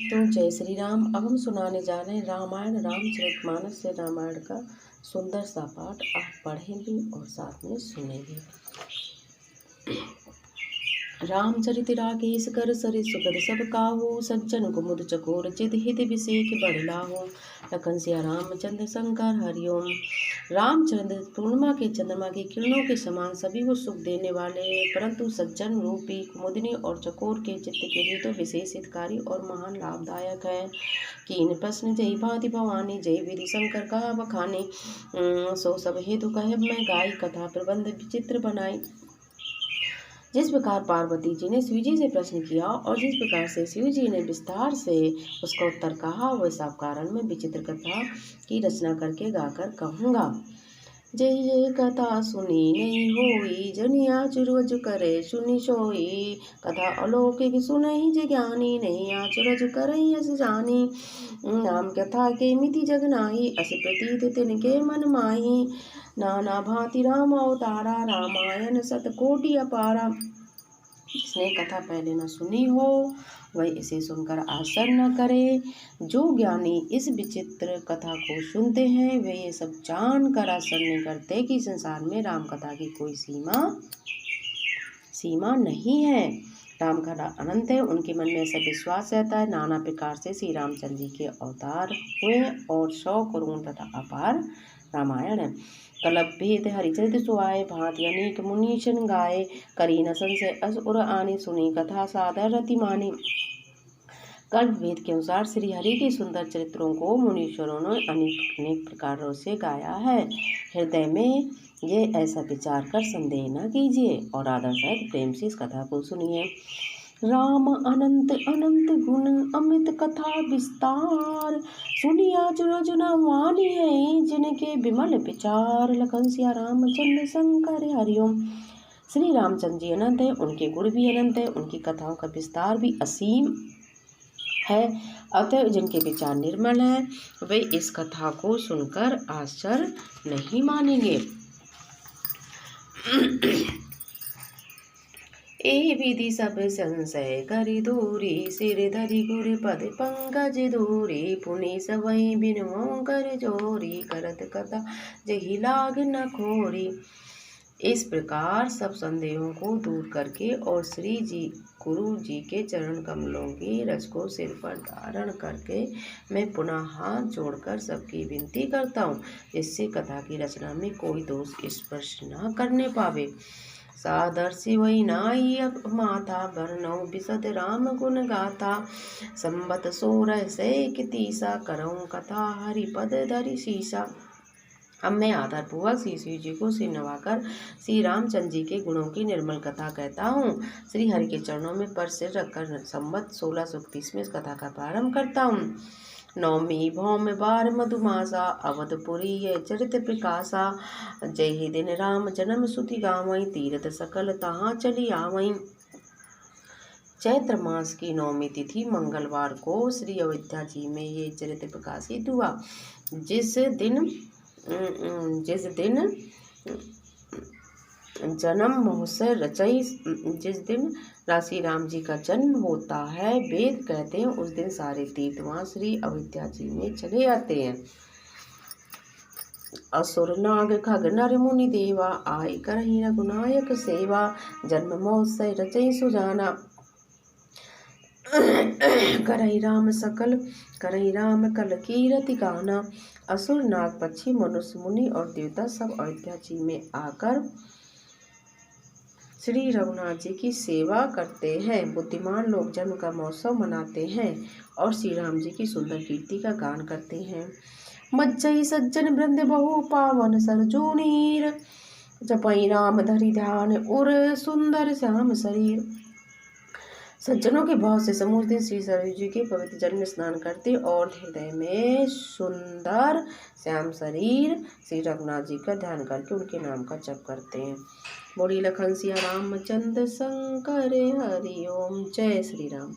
तो जय श्री राम। अब हम सुनाने जा रहे हैं रामायण रामचरितमानस से रामायण का सुंदर सा पाठ। आप पढ़ें भी और साथ में सुने भी। रामचरित राकेश कर सरिस सुगद सब काहू, सज्जन कुमुद चकोर चित हित विषेक बड़ लाहू। लखन सिया रामचंद्र शंकर हरिओम। रामचंद्र पूर्णिमा के चंद्रमा की किरणों के समान सभी को सुख देने वाले, परंतु सज्जन रूपी कुमुदिनी और चकोर के चित्त के लिए तो विशेष हितकारी और महान लाभदायक है। कीन प्रश्न जय भांति भवानी, जय विधि शंकर का बखानी। सो सब हेतु कहे मैं गाई, कथा प्रबंध विचित्र बनाई। जिस प्रकार पार्वती जी ने शिव जी से प्रश्न किया और जिस प्रकार से शिव जी ने विस्तार से उसका उत्तर कहा, वह सब कारण में विचित्र कथा की रचना करके गाकर कहूँगा। जय जय कथा सुनी नहीं होई, जनिया चुरज करे सुनी सोई। कथा अलौकिक सुनहि जे ज्ञानी, नहीं आचरज करई अस जानी। नाम कथा के मिति जग नाही, अस प्रतीत तिनके मन माही। नाना भांति राम अवतारा, रामायण सतकोटि अपारा। जिसने कथा पहले न सुनी हो वह इसे सुनकर आश्चर्य न करे। जो ज्ञानी इस विचित्र कथा को सुनते हैं वे ये सब जान कर आश्चर्य नहीं करते कि संसार में राम कथा की कोई सीमा नहीं है। राम कथा अनंत है, उनके मन में ऐसा विश्वास रहता है। नाना प्रकार से श्री रामचंद्र जी के अवतार हुए और 100 करोड़ तथा अपार रामायण है। कलप भेद हरिचरित सुआए, भांति अनेक मुनीशन गाए। करी न संशय अस उर आने, सुनी कथा सादर रति मानी। कल्प भेद के अनुसार श्री हरि के सुंदर चरित्रों को मुनीश्वरों ने अनेक प्रकारों से गाया है। हृदय में ये ऐसा विचार कर संदेह न कीजिए और आदर सहित प्रेम से इस कथा को सुनिए। राम अनंत अनंत गुण अमित कथा विस्तार, सुनिया जुरज न मानी है जिनके विमल विचार। लखन सिया रामचंद्र शंकर हरिओम। श्री रामचंद्र जी अनंत है, उनके गुण भी अनंत है, उनकी कथाओं का विस्तार भी असीम है। अतः जिनके विचार निर्मल है वे इस कथा को सुनकर आश्चर्य नहीं मानेंगे। ए विधि सब संशय करि दूरी, सिर धरि गुर पद पंकज दूरी। पुनि सबहि बिनु कर जोरी, करत कथा जहि लाग न खोरी। इस प्रकार सब संदेहों को दूर करके और श्री जी गुरु जी के चरण कमलों की रज को सिर पर धारण करके मैं पुनः हाथ जोड़कर सबकी विनती करता हूँ, जिससे कथा की रचना में कोई दोष स्पर्श न करने पावे। सादर्शी वही नाई अब माथा, बरनौ बिसद राम गुण गाथा। संबत 16 सै तीसा, करऊँ कथा हरिपद धरि शीसा। अब मैं आदरपूर्वक श्री शिव जी को सिर नवाकर श्री रामचंद्र जी के गुणों की निर्मल कथा कहता हूँ। श्री हरि के चरणों में पर सिर रखकर संबत 1631 में इस कथा का प्रारंभ करता हूँ। नौमी भौम बार मधुमासा, अवधपुरी ये चरित प्रकाशा। जय ही दिन राम जन्म सुति गावई, तीरथ सकल तहाँ चली आवई। चैत्र मास की नौमी तिथि मंगलवार को श्री अयोध्या जी में ये चरित प्रकाशित हुआ। जिस दिन जन्म महोत्सव रचई, जिस दिन श्री राम जी का जन्म होता है, वेद कहते हैं उस दिन सारे तीर्थ वहाँ श्री अयोध्या जी में चले जाते हैं। असुर नाग खग नर मुनि देवा, आय करहि रघुनायक सेवा। जन्म महोत्सव रचई सुजाना, करहि राम कल कीरति गाना। असुर नाग पक्षी मनुष्य मुनि और देवता सब अयोध्या जी में आकर श्री रघुनाथ जी की सेवा करते हैं। बुद्धिमान लोग जन्म का महोत्सव मनाते हैं और श्री राम जी की सुंदर कीर्ति का गान करते हैं। मज्जई सज्जन वृंद बहु पावन सरजूनीर, जपई राम धरि ध्यान उर सुंदर श्याम शरीर। सज्जनों के बहुत से समूह दिन श्री सरयू जी के पवित्र जल में स्नान करते और हृदय में सुंदर श्याम शरीर श्री रघुनाथ जी का ध्यान करके उनके नाम का जप करते हैं। बोली लखन सिया रामचंद्र शंकर हरि ओम। जय श्री राम।